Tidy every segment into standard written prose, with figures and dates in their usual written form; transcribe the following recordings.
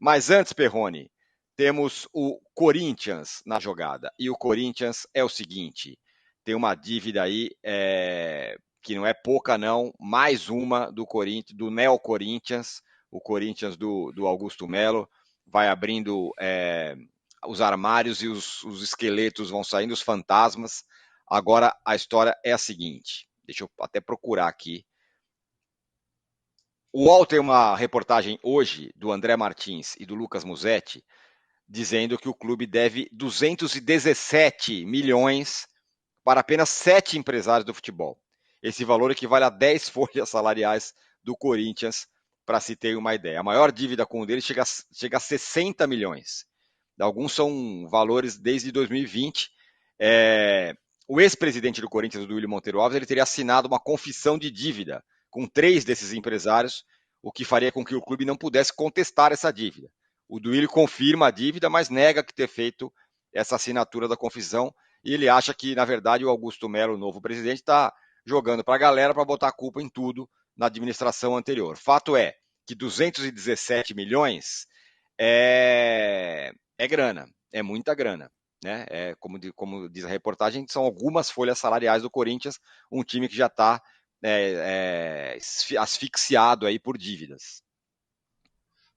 Mas antes, Perrone, temos o Corinthians na jogada. E o Corinthians é o seguinte, tem uma dívida aí que não é pouca não, mais uma do Corinthians, do Neo Corinthians, o Corinthians do Augusto Melo, vai abrindo os armários e os esqueletos vão saindo, os fantasmas. Agora a história é a seguinte, deixa eu até procurar aqui. O UOL tem uma reportagem hoje do André Martins e do Lucas Musetti, dizendo que o clube deve 217 milhões para apenas 7 empresários do futebol. Esse valor equivale a 10 folhas salariais do Corinthians, para se ter uma ideia. A maior dívida com o dele chega a 60 milhões. Alguns são valores desde 2020. O ex-presidente do Corinthians, do William Monteiro Alves, ele teria assinado uma confissão de dívida com 3 desses empresários, o que faria com que o clube não pudesse contestar essa dívida. O Duílio confirma a dívida, mas nega que ter feito essa assinatura da confissão, e ele acha que, na verdade, o Augusto Melo, o novo presidente, está jogando para a galera para botar a culpa em tudo na administração anterior. Fato é que 217 milhões é grana, é muita grana. Né? Como diz a reportagem, são algumas folhas salariais do Corinthians, um time que já está asfixiado aí por dívidas.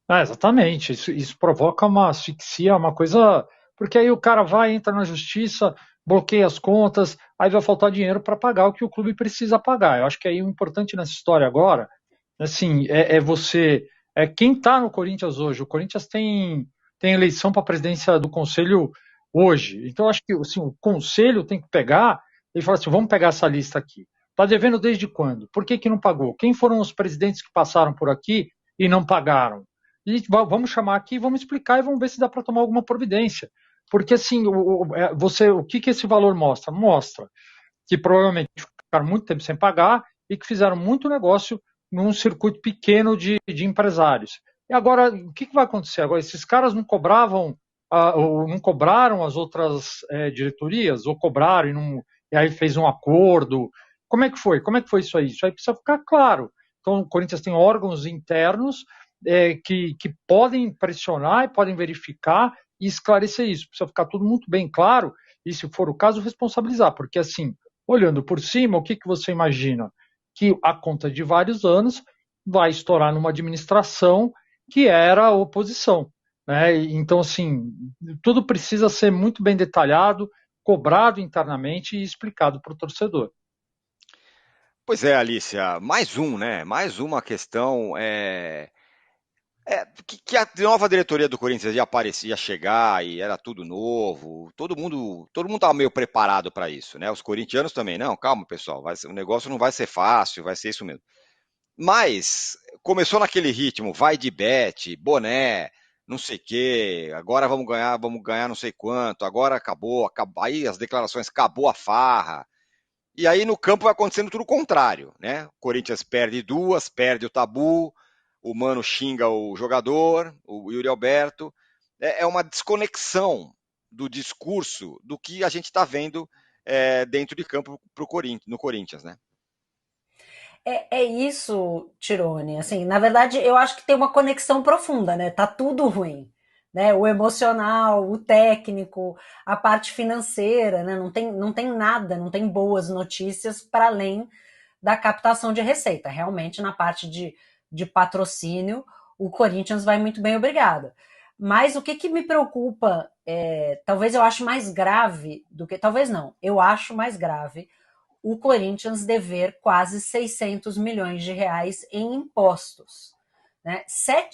Exatamente, isso provoca uma asfixia, uma coisa. Porque aí o cara vai, entra na justiça, bloqueia as contas, aí vai faltar dinheiro para pagar o que o clube precisa pagar. Eu acho que aí o importante nessa história agora, assim, quem está no Corinthians hoje. O Corinthians tem eleição para a presidência do conselho hoje. Então, eu acho que assim, o conselho tem que pegar e falar assim: vamos pegar essa lista aqui. Está devendo desde quando? Por que não pagou? Quem foram os presidentes que passaram por aqui e não pagaram? E vamos chamar aqui, vamos explicar e vamos ver se dá para tomar alguma providência. Porque assim, o que esse valor mostra? Mostra que provavelmente ficaram muito tempo sem pagar e que fizeram muito negócio num circuito pequeno de empresários. E agora, o que vai acontecer? Agora, esses caras não cobravam, ou não cobraram as outras diretorias, ou cobraram e aí fez um acordo. Como é que foi? Como é que foi isso aí? Isso aí precisa ficar claro. Então, o Corinthians tem órgãos internos que podem pressionar e podem verificar e esclarecer isso. Precisa ficar tudo muito bem claro e, se for o caso, responsabilizar. Porque, assim, olhando por cima, o que você imagina? Que a conta de vários anos vai estourar numa administração que era a oposição. Né? Então, assim, tudo precisa ser muito bem detalhado, cobrado internamente e explicado para o torcedor. Pois é, Alicia, mais um, né? Mais uma questão que a nova diretoria do Corinthians ia chegar e era tudo novo. Todo mundo estava meio preparado para isso, né? Os corintianos também, não, calma, pessoal, o negócio não vai ser fácil, vai ser isso mesmo. Mas começou naquele ritmo, vai de bet, boné, não sei o quê, agora vamos ganhar não sei quanto, agora acabou, aí as declarações, acabou a farra. E aí no campo vai acontecendo tudo o contrário, né? O Corinthians perde duas, perde o tabu, o Mano xinga o jogador, o Yuri Alberto. É uma desconexão do discurso do que a gente está vendo dentro de campo no Corinthians, né? É isso, Tirone. Assim, na verdade, eu acho que tem uma conexão profunda, né? Tá tudo ruim. Né? O emocional, o técnico, a parte financeira, né? Não tem nada, não tem boas notícias para além da captação de receita. Realmente, na parte de patrocínio, o Corinthians vai muito bem, obrigada. Mas o que me preocupa, talvez eu acho mais grave do que. Talvez não, eu acho mais grave o Corinthians dever quase 600 milhões de reais em impostos. Né?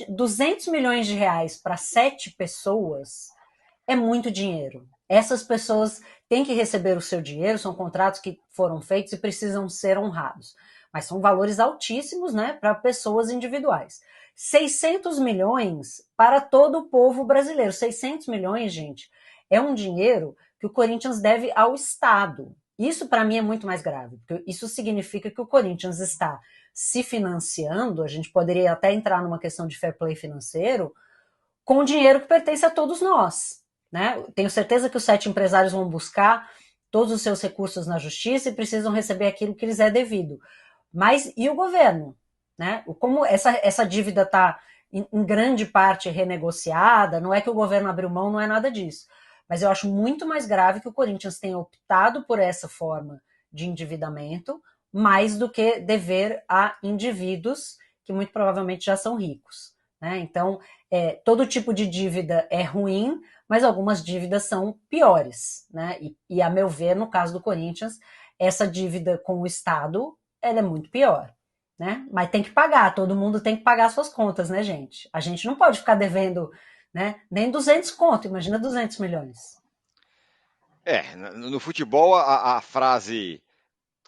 200 milhões de reais para 7 pessoas é muito dinheiro. Essas pessoas têm que receber o seu dinheiro, são contratos que foram feitos e precisam ser honrados. Mas são valores altíssimos, né, para pessoas individuais. 600 milhões para todo o povo brasileiro. 600 milhões, gente, é um dinheiro que o Corinthians deve ao Estado. Isso, para mim, é muito mais grave, porque isso significa que o Corinthians está se financiando, a gente poderia até entrar numa questão de fair play financeiro, com dinheiro que pertence a todos nós. Né? Tenho certeza que os 7 empresários vão buscar todos os seus recursos na justiça e precisam receber aquilo que lhes é devido. Mas e o governo? Né? Como essa dívida está em grande parte renegociada, não é que o governo abriu mão, não é nada disso. Mas eu acho muito mais grave que o Corinthians tenha optado por essa forma de endividamento, mais do que dever a indivíduos que muito provavelmente já são ricos. Né? Então, todo tipo de dívida é ruim, mas algumas dívidas são piores. Né? E, a meu ver, no caso do Corinthians, essa dívida com o Estado ela é muito pior. Né? Mas tem que pagar, todo mundo tem que pagar suas contas, né, gente? A gente não pode ficar devendo, né, nem 200 conto, imagina 200 milhões. No futebol a frase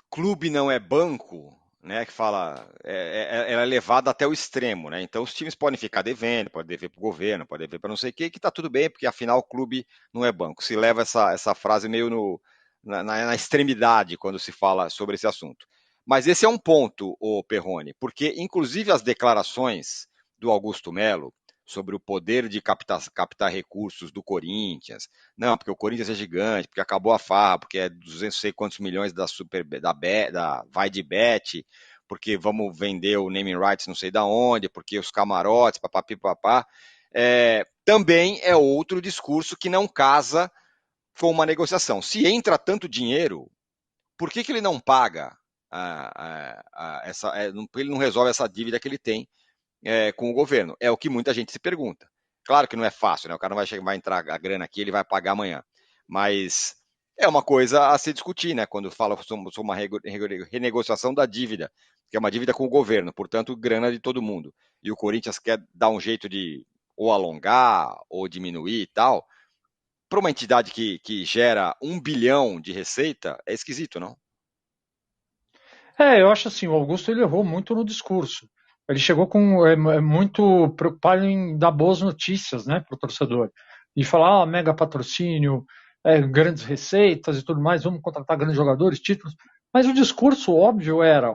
clube não é banco, né, que fala, ela é levada até o extremo, né? Então os times podem ficar devendo, pode dever para o governo, pode dever para não sei o que tá tudo bem, porque afinal o clube não é banco. Se leva essa frase meio na extremidade quando se fala sobre esse assunto. Mas esse é um ponto, o Perrone, porque inclusive as declarações do Augusto Melo sobre o poder de captar recursos do Corinthians. Não, porque o Corinthians é gigante, porque acabou a farra, porque é 200 sei quantos milhões da vai de bet, porque vamos vender o naming rights não sei da onde, porque os camarotes, papapi, papá. Também é outro discurso que não casa com uma negociação. Se entra tanto dinheiro, por que ele não paga ele não resolve essa dívida que ele tem com o governo? É o que muita gente se pergunta. Claro que não é fácil, né? O cara não vai entrar a grana aqui, ele vai pagar amanhã. Mas é uma coisa a se discutir, né? Quando fala sobre uma renegociação da dívida, que é uma dívida com o governo, portanto, grana de todo mundo. E o Corinthians quer dar um jeito de ou alongar ou diminuir e tal. Para uma entidade que gera 1 bilhão de receita, é esquisito, não? Eu acho assim, o Augusto ele errou muito no discurso. Ele chegou com muito preocupado em dar boas notícias, né, para o torcedor. E falar, mega patrocínio, grandes receitas e tudo mais, vamos contratar grandes jogadores, títulos. Mas o discurso óbvio era,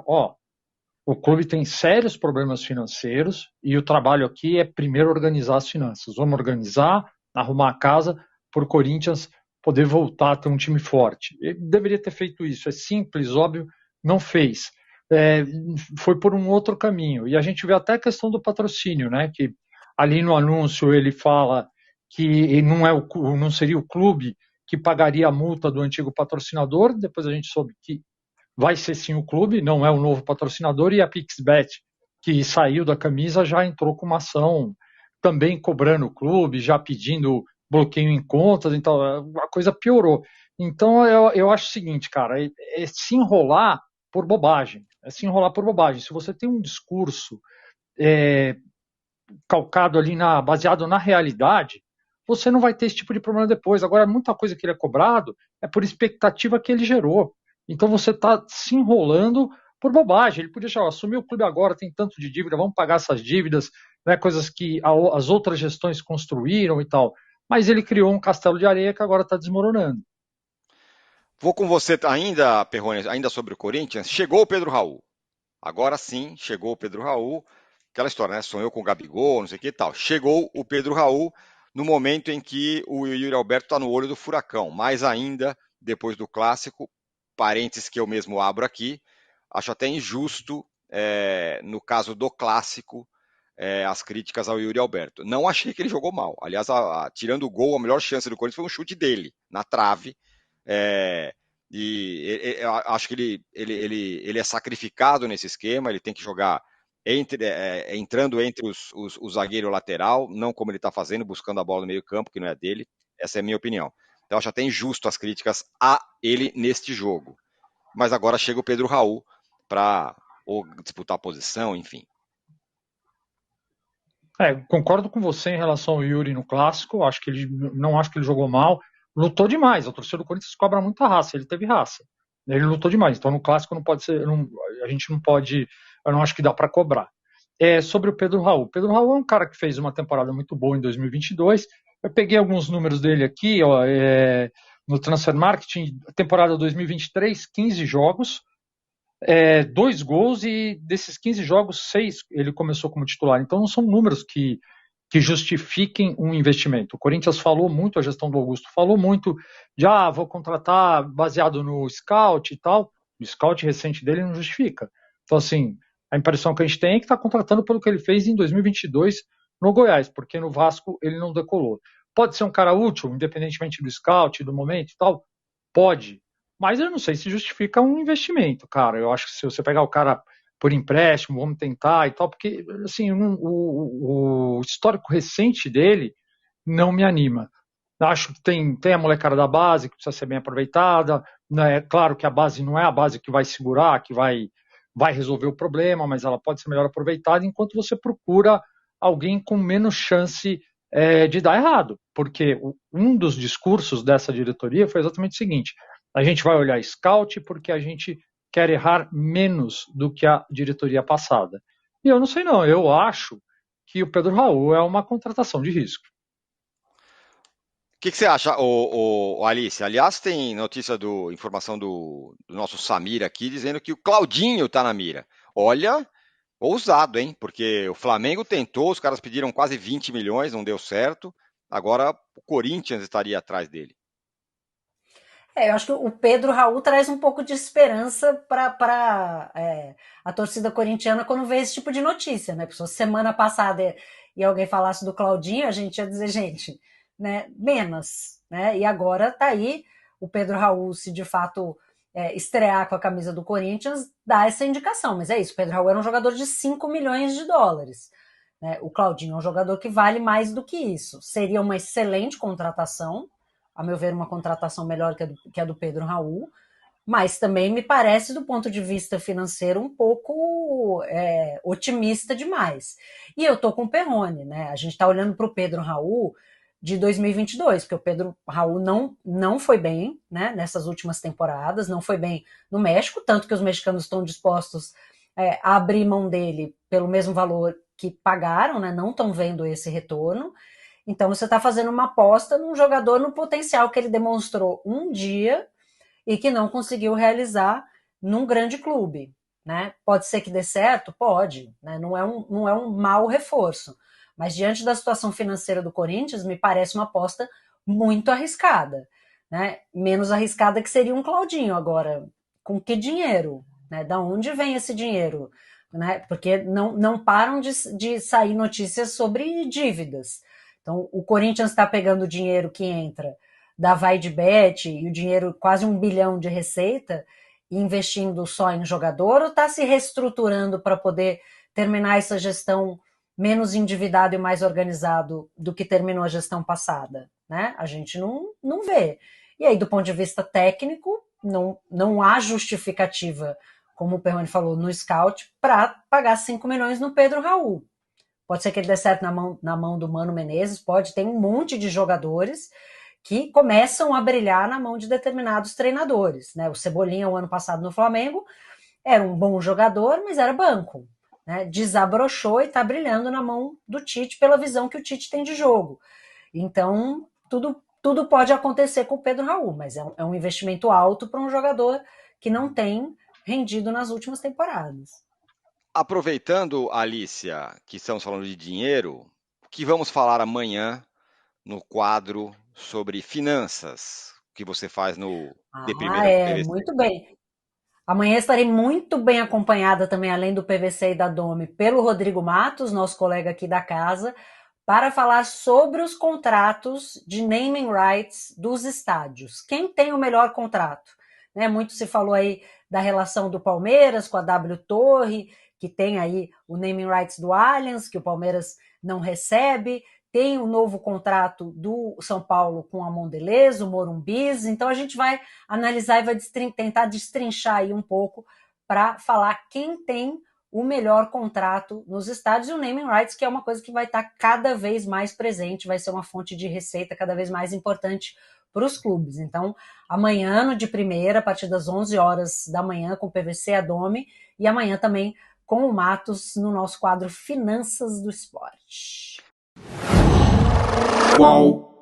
o clube tem sérios problemas financeiros e o trabalho aqui é primeiro organizar as finanças. Vamos organizar, arrumar a casa para o Corinthians poder voltar a ter um time forte. Ele deveria ter feito isso. É simples, óbvio, não fez. Foi por um outro caminho. E a gente vê até a questão do patrocínio, né? Que ali no anúncio ele fala que não seria o clube que pagaria a multa do antigo patrocinador. Depois a gente soube que vai ser sim o clube, não é o novo patrocinador, e a Pixbet, que saiu da camisa, já entrou com uma ação também cobrando o clube, já pedindo bloqueio em contas, então a coisa piorou. Então eu acho o seguinte, cara, é se enrolar por bobagem. É se enrolar por bobagem. Se você tem um discurso calcado ali, baseado na realidade, você não vai ter esse tipo de problema depois. Agora, muita coisa que ele é cobrado é por expectativa que ele gerou. Então você está se enrolando por bobagem. Ele podia assumir o clube agora, tem tanto de dívida, vamos pagar essas dívidas, né, coisas que as outras gestões construíram e tal. Mas ele criou um castelo de areia que agora está desmoronando. Vou com você ainda, Perrone, ainda sobre o Corinthians. Chegou o Pedro Raul. Agora sim, chegou o Pedro Raul. Aquela história, né? Sonhou com o Gabigol, não sei o que e tal. Chegou o Pedro Raul no momento em que o Yuri Alberto está no olho do furacão. Mais ainda, depois do clássico, parênteses que eu mesmo abro aqui, acho até injusto, no caso do clássico, as críticas ao Yuri Alberto. Não achei que ele jogou mal. Aliás, tirando o gol, a melhor chance do Corinthians foi um chute dele, na trave. E eu acho que ele é sacrificado nesse esquema, ele tem que jogar entrando entre o zagueiro lateral, não como ele está fazendo, buscando a bola no meio campo, que não é dele. Essa é a minha opinião. Então acho até injusto as críticas a ele neste jogo. Mas agora chega o Pedro Raul para disputar a posição, enfim. Concordo com você em relação ao Yuri no clássico. Não acho que ele jogou mal. Lutou demais. A torcida do Corinthians cobra muita raça. Ele teve raça. Ele lutou demais. Então no clássico não pode ser. A gente não pode. Eu não acho que dá para cobrar. Sobre o Pedro Raul. O Pedro Raul é um cara que fez uma temporada muito boa em 2022. Eu peguei alguns números dele aqui, no Transfer Marketing, temporada 2023, 15 jogos, 2 gols, e desses 15 jogos, 6 ele começou como titular. Então não são números que justifiquem um investimento. O Corinthians falou muito, a gestão do Augusto falou muito de vou contratar baseado no scout e tal. O scout recente dele não justifica. Então, assim, a impressão que a gente tem é que está contratando pelo que ele fez em 2022 no Goiás, porque no Vasco ele não decolou. Pode ser um cara útil, independentemente do scout, do momento e tal? Pode. Mas eu não sei se justifica um investimento, cara. Eu acho que se você pegar o cara por empréstimo, vamos tentar e tal, porque assim, o histórico recente dele não me anima. Acho que tem a molecada da base que precisa ser bem aproveitada. Né? É claro que a base não é a base que vai segurar, que vai resolver o problema, mas ela pode ser melhor aproveitada enquanto você procura alguém com menos chance de dar errado. Porque um dos discursos dessa diretoria foi exatamente o seguinte: a gente vai olhar scout porque a gente quer errar menos do que a diretoria passada. E eu não sei não, eu acho que o Pedro Raul é uma contratação de risco. O que você acha, Alice? Aliás, tem notícia informação do nosso Samir aqui dizendo que o Claudinho está na mira. Olha, ousado, hein? Porque o Flamengo tentou, os caras pediram quase 20 milhões, não deu certo. Agora o Corinthians estaria atrás dele. Eu acho que o Pedro Raul traz um pouco de esperança para a torcida corintiana quando vê esse tipo de notícia, né? Porque se semana passada e alguém falasse do Claudinho, a gente ia dizer, gente, né, menos, né? E agora tá aí o Pedro Raul, se de fato estrear com a camisa do Corinthians, dá essa indicação. Mas é isso, o Pedro Raul era um jogador de 5 milhões de dólares. Né? O Claudinho é um jogador que vale mais do que isso. Seria uma excelente contratação, a meu ver, uma contratação melhor que a do Pedro Raul, mas também me parece, do ponto de vista financeiro, um pouco otimista demais. E eu tô com o Perrone, né? A gente está olhando para o Pedro Raul de 2022, porque o Pedro Raul não foi bem, né, nessas últimas temporadas, não foi bem no México, tanto que os mexicanos estão dispostos a abrir mão dele pelo mesmo valor que pagaram, né? Não estão vendo esse retorno. Então você está fazendo uma aposta num jogador no potencial que ele demonstrou um dia e que não conseguiu realizar num grande clube. Né? Pode ser que dê certo? Pode. Né? Não é um mau reforço. Mas diante da situação financeira do Corinthians, me parece uma aposta muito arriscada. Né? Menos arriscada que seria um Claudinho. Agora, com que dinheiro? Né? Da onde vem esse dinheiro? Né? Porque não param de sair notícias sobre dívidas. Então, o Corinthians está pegando o dinheiro que entra da Vai de Bet e o dinheiro, quase 1 bilhão de receita, investindo só em jogador, ou está se reestruturando para poder terminar essa gestão menos endividado e mais organizado do que terminou a gestão passada? Né? A gente não vê. E aí, do ponto de vista técnico, não há justificativa, como o Perrone falou, no scout, para pagar 5 milhões no Pedro Raul. Pode ser que ele dê certo na mão do Mano Menezes, pode, tem um monte de jogadores que começam a brilhar na mão de determinados treinadores. Né? O Cebolinha, o ano passado no Flamengo, era um bom jogador, mas era banco. Né? Desabrochou e está brilhando na mão do Tite pela visão que o Tite tem de jogo. Então, tudo pode acontecer com o Pedro Raul, mas é um investimento alto para um jogador que não tem rendido nas últimas temporadas. Aproveitando, Alicia, que estamos falando de dinheiro, o que vamos falar amanhã no quadro sobre finanças que você faz no De Primeira PVC? Muito bem. Amanhã estarei muito bem acompanhada também, além do PVC e da Domi, pelo Rodrigo Matos, nosso colega aqui da casa, para falar sobre os contratos de naming rights dos estádios. Quem tem o melhor contrato? Né? Muito se falou aí da relação do Palmeiras com a W Torre, que tem aí o naming rights do Allianz, que o Palmeiras não recebe, tem o novo contrato do São Paulo com a Mondelez, o Morumbis, então a gente vai analisar e vai tentar destrinchar aí um pouco para falar quem tem o melhor contrato nos estádios e o naming rights, que é uma coisa que vai estar cada vez mais presente, vai ser uma fonte de receita cada vez mais importante para os clubes. Então, amanhã, no de primeira, a partir das 11 horas da manhã, com o PVC Adome, e amanhã também com o Matos no nosso quadro Finanças do Esporte. Qual?